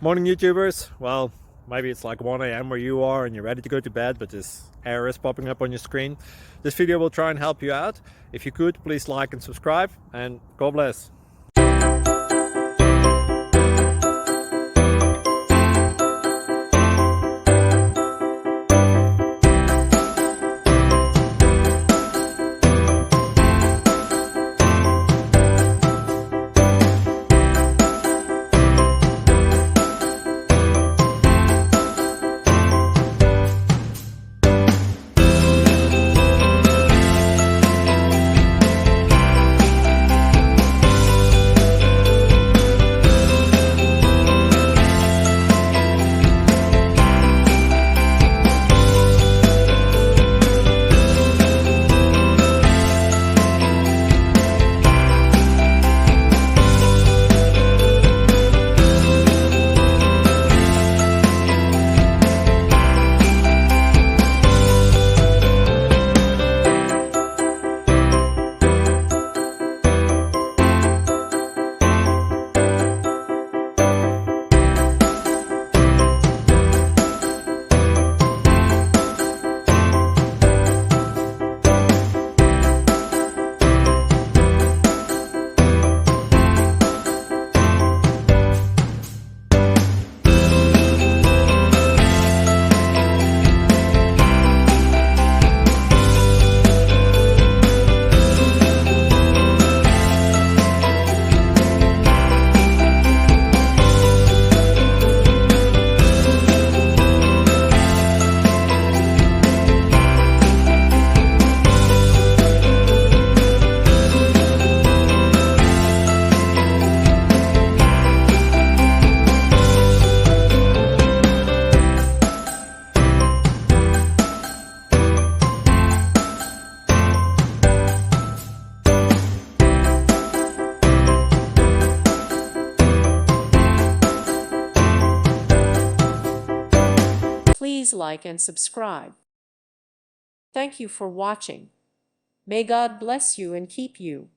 Morning YouTubers. Well, maybe it's like 1 a.m. where you are and you're ready to go to bed, but this error is popping up on your screen. This video will try and help you out. If you could, please like and subscribe, and God bless. Please like and subscribe. Thank you for watching. May God bless you and keep you.